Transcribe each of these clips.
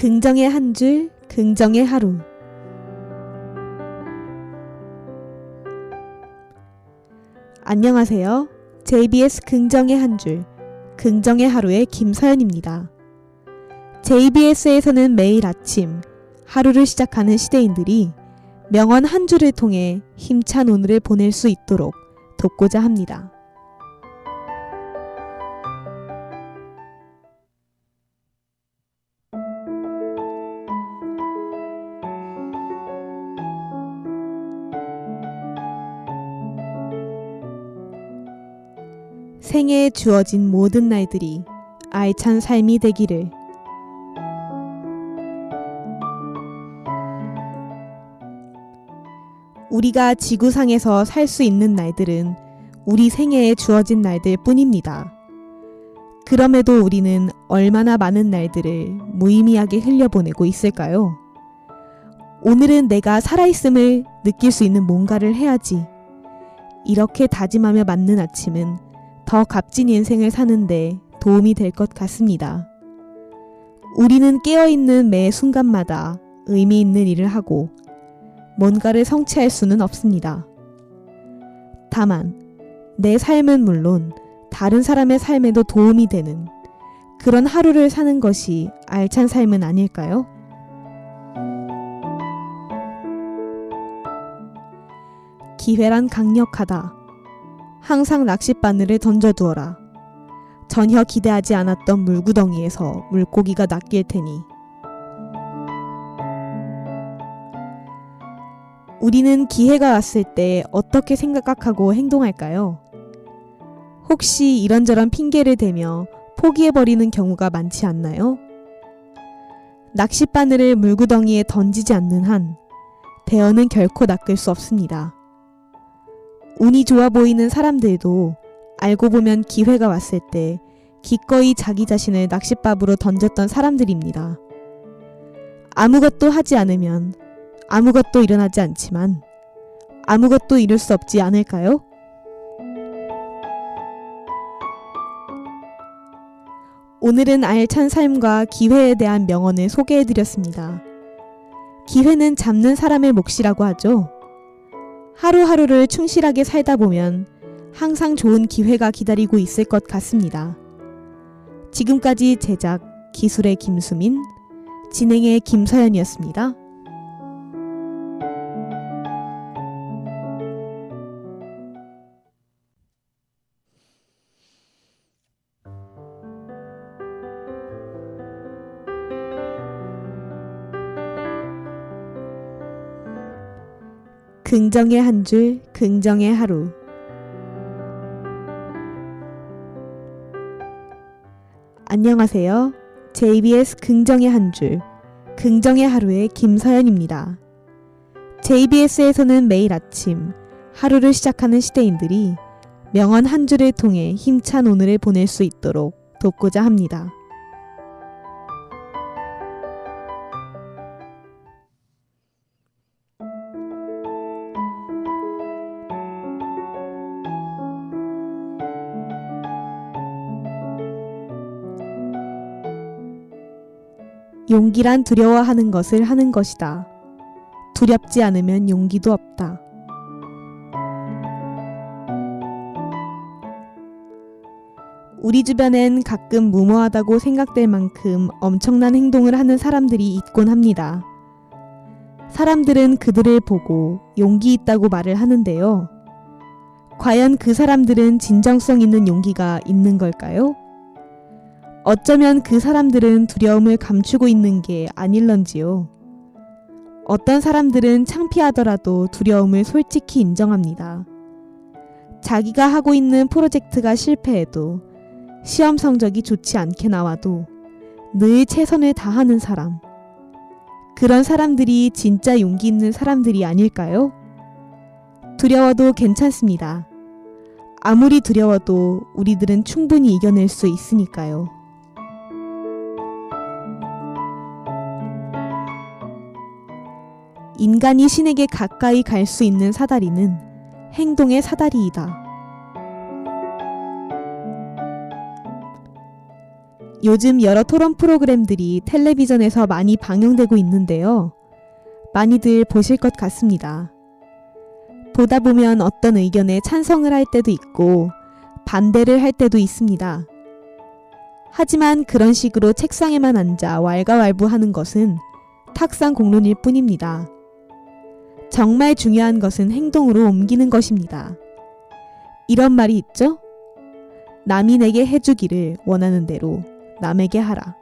긍정의 한 줄, 긍정의 하루. 안녕하세요. JBS 긍정의 한 줄, 긍정의 하루의 김서연입니다. JBS에서는 매일 아침 하루를 시작하는 시대인들이 명언 한 줄을 통해 힘찬 오늘을 보낼 수 있도록 돕고자 합니다. 생애에 주어진 모든 날들이 알찬 삶이 되기를. 우리가 지구상에서 살 수 있는 날들은 우리 생애에 주어진 날들 뿐입니다. 그럼에도 우리는 얼마나 많은 날들을 무의미하게 흘려보내고 있을까요? 오늘은 내가 살아있음을 느낄 수 있는 뭔가를 해야지. 이렇게 다짐하며 맞는 아침은 더 값진 인생을 사는데 도움이 될 것 같습니다. 우리는 깨어있는 매 순간마다 의미 있는 일을 하고 뭔가를 성취할 수는 없습니다. 다만 내 삶은 물론 다른 사람의 삶에도 도움이 되는 그런 하루를 사는 것이 알찬 삶은 아닐까요? 기회란 강력하다. 항상 낚싯바늘을 던져두어라. 전혀 기대하지 않았던 물구덩이에서 물고기가 낚일 테니. 우리는 기회가 왔을 때 어떻게 생각하고 행동할까요? 혹시 이런저런 핑계를 대며 포기해버리는 경우가 많지 않나요? 낚싯바늘을 물구덩이에 던지지 않는 한 대어는 결코 낚을 수 없습니다. 운이 좋아 보이는 사람들도 알고 보면 기회가 왔을 때 기꺼이 자기 자신을 낚싯밥으로 던졌던 사람들입니다. 아무것도 하지 않으면 아무것도 일어나지 않지만 아무것도 이룰 수 없지 않을까요? 오늘은 알찬 삶과 기회에 대한 명언을 소개해드렸습니다. 기회는 잡는 사람의 몫이라고 하죠. 하루하루를 충실하게 살다 보면 항상 좋은 기회가 기다리고 있을 것 같습니다. 지금까지 제작 기술의 김수민, 진행의 김서연이었습니다. 긍정의 한 줄, 긍정의 하루. 안녕하세요. JBS 긍정의 한 줄, 긍정의 하루의 김서연입니다. JBS에서는 매일 아침 하루를 시작하는 시대인들이 명언 한 줄을 통해 힘찬 오늘을 보낼 수 있도록 돕고자 합니다. 용기란 두려워하는 것을 하는 것이다. 두렵지 않으면 용기도 없다. 우리 주변엔 가끔 무모하다고 생각될 만큼 엄청난 행동을 하는 사람들이 있곤 합니다. 사람들은 그들을 보고 용기 있다고 말을 하는데요. 과연 그 사람들은 진정성 있는 용기가 있는 걸까요? 어쩌면 그 사람들은 두려움을 감추고 있는 게 아닐런지요. 어떤 사람들은 창피하더라도 두려움을 솔직히 인정합니다. 자기가 하고 있는 프로젝트가 실패해도 시험 성적이 좋지 않게 나와도 늘 최선을 다하는 사람. 그런 사람들이 진짜 용기 있는 사람들이 아닐까요? 두려워도 괜찮습니다. 아무리 두려워도 우리들은 충분히 이겨낼 수 있으니까요. 인간이 신에게 가까이 갈 수 있는 사다리는 행동의 사다리이다. 요즘 여러 토론 프로그램들이 텔레비전에서 많이 방영되고 있는데요. 많이들 보실 것 같습니다. 보다 보면 어떤 의견에 찬성을 할 때도 있고 반대를 할 때도 있습니다. 하지만 그런 식으로 책상에만 앉아 왈가왈부하는 것은 탁상 공론일 뿐입니다. 정말 중요한 것은 행동으로 옮기는 것입니다. 이런 말이 있죠? 남이 내게 해주기를 원하는 대로 남에게 하라.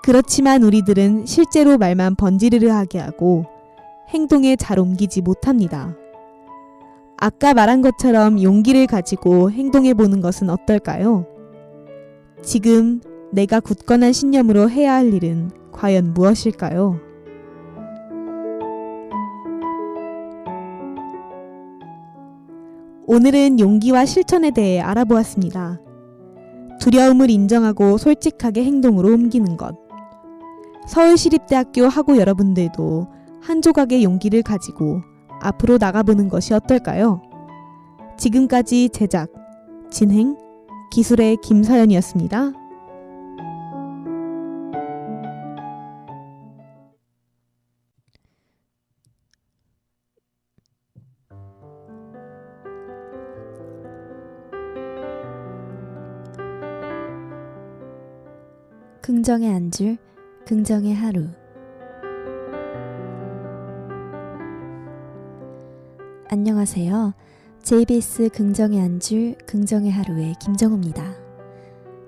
그렇지만 우리들은 실제로 말만 번지르르하게 하고 행동에 잘 옮기지 못합니다. 아까 말한 것처럼 용기를 가지고 행동해 보는 것은 어떨까요? 지금 내가 굳건한 신념으로 해야 할 일은 과연 무엇일까요? 오늘은 용기와 실천에 대해 알아보았습니다. 두려움을 인정하고 솔직하게 행동으로 옮기는 것. 서울시립대학교 학우 여러분들도 한 조각의 용기를 가지고 앞으로 나가보는 것이 어떨까요? 지금까지 제작, 진행, 기술의 김서연이었습니다. 긍정의 한 줄, 긍정의 하루. 안녕하세요. JBS 긍정의 한 줄, 긍정의 하루의 김정우입니다.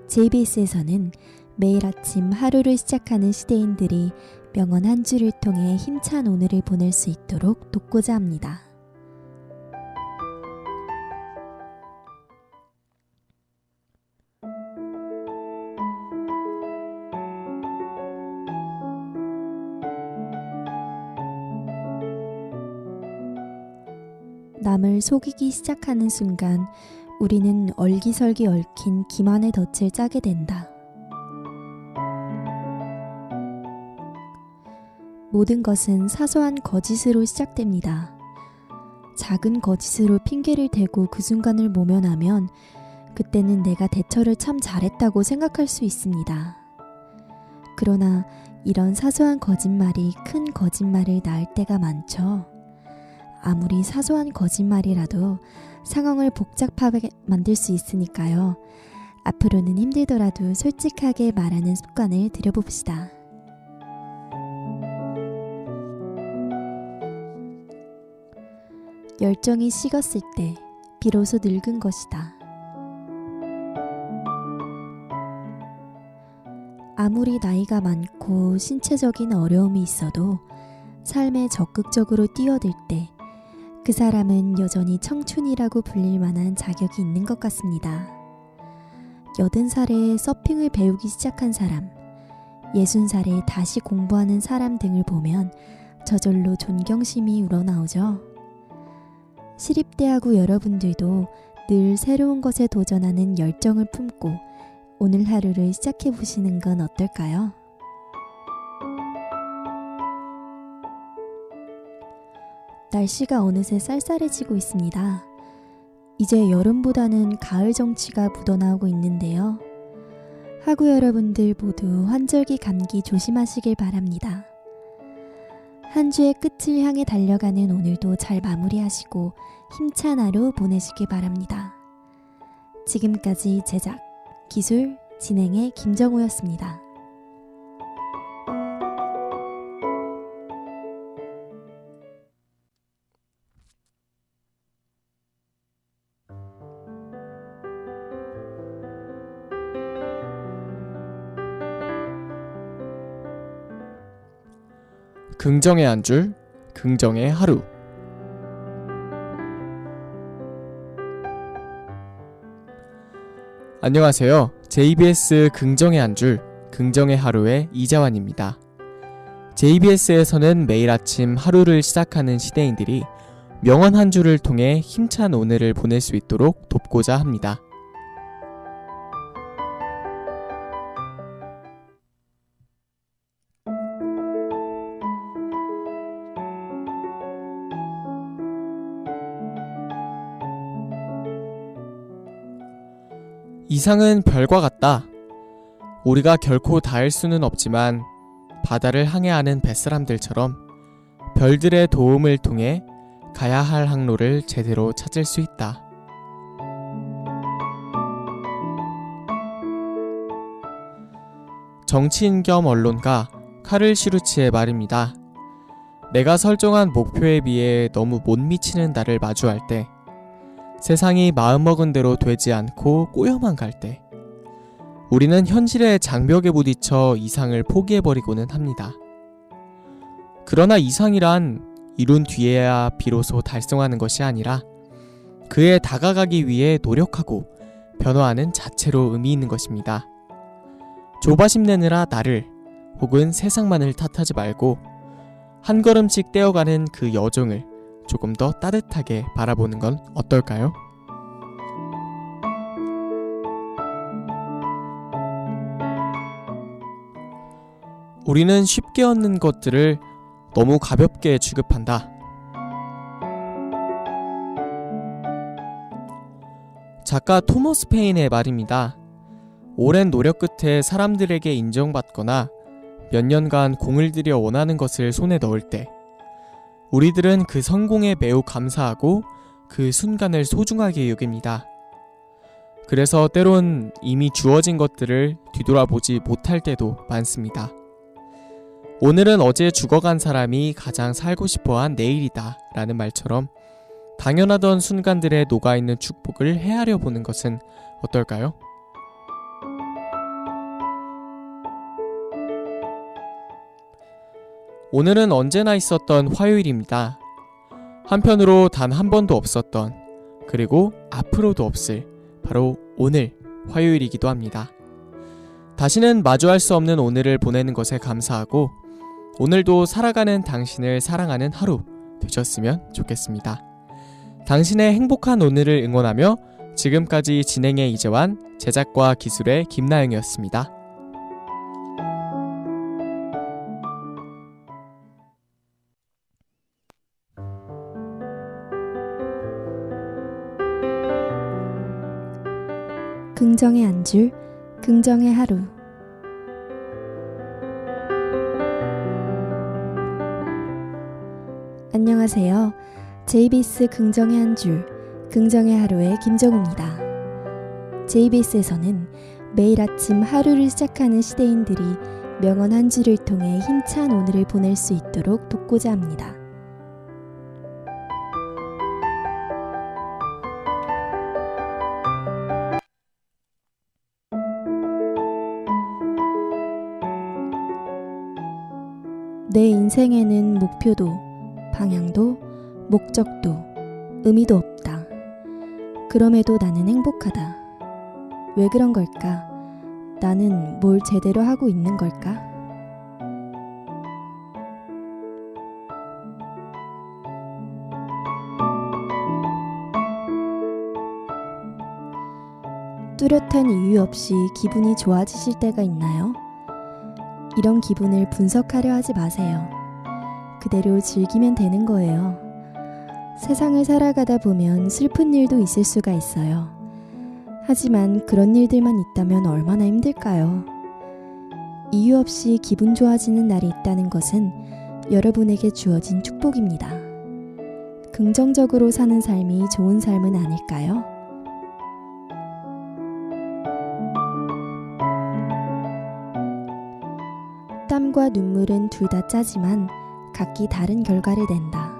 JBS에서는 매일 아침 하루를 시작하는 시대인들이 명언 한 줄을 통해 힘찬 오늘을 보낼 수 있도록 돕고자 합니다. 남을 속이기 시작하는 순간 우리는 얼기설기 얽힌 기만의 덫을 짜게 된다. 모든 것은 사소한 거짓으로 시작됩니다. 작은 거짓으로 핑계를 대고 그 순간을 모면하면 그때는 내가 대처를 참 잘했다고 생각할 수 있습니다. 그러나 이런 사소한 거짓말이 큰 거짓말을 낳을 때가 많죠. 아무리 사소한 거짓말이라도 상황을 복잡하게 만들 수 있으니까요. 앞으로는 힘들더라도 솔직하게 말하는 습관을 들여봅시다. 열정이 식었을 때 비로소 늙은 것이다. 아무리 나이가 많고 신체적인 어려움이 있어도 삶에 적극적으로 뛰어들 때 그 사람은 여전히 청춘이라고 불릴 만한 자격이 있는 것 같습니다. 80살에 서핑을 배우기 시작한 사람, 60살에 다시 공부하는 사람 등을 보면 저절로 존경심이 우러나오죠. 시립대학우 여러분들도 늘 새로운 것에 도전하는 열정을 품고 오늘 하루를 시작해 보시는 건 어떨까요? 날씨가 어느새 쌀쌀해지고 있습니다. 이제 여름보다는 가을 정취가 묻어나오고 있는데요. 학우 여러분들 모두 환절기 감기 조심하시길 바랍니다. 한 주의 끝을 향해 달려가는 오늘도 잘 마무리하시고 힘찬 하루 보내시길 바랍니다. 지금까지 제작, 기술, 진행의 김정우였습니다. 긍정의 한 줄, 긍정의 하루. 안녕하세요. JBS 긍정의 한 줄, 긍정의 하루의 이자환입니다. JBS에서는 매일 아침 하루를 시작하는 시대인들이 명언 한 줄을 통해 힘찬 오늘을 보낼 수 있도록 돕고자 합니다. 이상은 별과 같다. 우리가 결코 닿을 수는 없지만 바다를 항해하는 뱃사람들처럼 별들의 도움을 통해 가야 할 항로를 제대로 찾을 수 있다. 정치인 겸 언론가 카를 시루치의 말입니다. 내가 설정한 목표에 비해 너무 못 미치는 나를 마주할 때, 세상이 마음먹은 대로 되지 않고 꼬여만 갈 때, 우리는 현실의 장벽에 부딪혀 이상을 포기해버리고는 합니다. 그러나 이상이란 이룬 뒤에야 비로소 달성하는 것이 아니라 그에 다가가기 위해 노력하고 변화하는 자체로 의미 있는 것입니다. 조바심 내느라 나를 혹은 세상만을 탓하지 말고 한 걸음씩 떼어가는 그 여정을 조금 더 따뜻하게 바라보는 건 어떨까요? 우리는 쉽게 얻는 것들을 너무 가볍게 취급한다. 작가 토머스 페인의 말입니다. 오랜 노력 끝에 사람들에게 인정받거나 몇 년간 공을 들여 원하는 것을 손에 넣을 때 우리들은 그 성공에 매우 감사하고 그 순간을 소중하게 여깁니다. 그래서 때론 이미 주어진 것들을 뒤돌아보지 못할 때도 많습니다. 오늘은 어제 죽어간 사람이 가장 살고 싶어한 내일이다 라는 말처럼 당연하던 순간들에 녹아있는 축복을 헤아려 보는 것은 어떨까요? 오늘은 언제나 있었던 화요일입니다. 한편으로 단 한 번도 없었던, 그리고 앞으로도 없을 바로 오늘 화요일이기도 합니다. 다시는 마주할 수 없는 오늘을 보내는 것에 감사하고 오늘도 살아가는 당신을 사랑하는 하루 되셨으면 좋겠습니다. 당신의 행복한 오늘을 응원하며 지금까지 진행의 이재환, 제작과 기술의 김나영이었습니다. 긍정의 한 줄, 긍정의 하루. 안녕하세요. JBS 긍정의 한 줄, 긍정의 하루의 김정우입니다. JBS에서는 매일 아침 하루를 시작하는 시대인들이 명언 한 줄을 통해 힘찬 오늘을 보낼 수 있도록 돕고자 합니다. 내 인생에는 목표도, 방향도, 목적도, 의미도 없다. 그럼에도 나는 행복하다. 왜 그런 걸까? 나는 뭘 제대로 하고 있는 걸까? 뚜렷한 이유 없이 기분이 좋아지실 때가 있나요? 이런 기분을 분석하려 하지 마세요. 그대로 즐기면 되는 거예요. 세상을 살아가다 보면 슬픈 일도 있을 수가 있어요. 하지만 그런 일들만 있다면 얼마나 힘들까요? 이유 없이 기분 좋아지는 날이 있다는 것은 여러분에게 주어진 축복입니다. 긍정적으로 사는 삶이 좋은 삶은 아닐까요? 땀과 눈물은 둘 다 짜지만 각기 다른 결과를 낸다.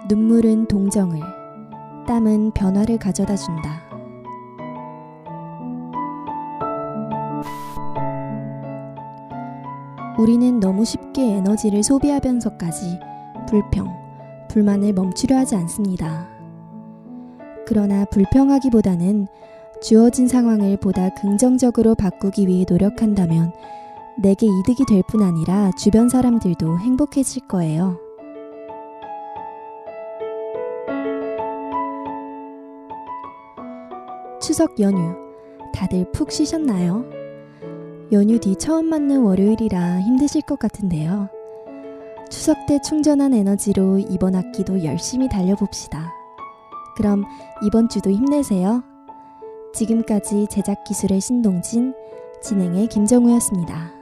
눈물은 동정을, 땀은 변화를 가져다 준다. 우리는 너무 쉽게 에너지를 소비하면서까지 불평, 불만을 멈추려 하지 않습니다. 그러나 불평하기보다는 주어진 상황을 보다 긍정적으로 바꾸기 위해 노력한다면 내게 이득이 될 뿐 아니라 주변 사람들도 행복해질 거예요. 추석 연휴, 다들 푹 쉬셨나요? 연휴 뒤 처음 맞는 월요일이라 힘드실 것 같은데요. 추석 때 충전한 에너지로 이번 학기도 열심히 달려봅시다. 그럼 이번 주도 힘내세요. 지금까지 제작 기술의 신동진, 진행의 김정우였습니다.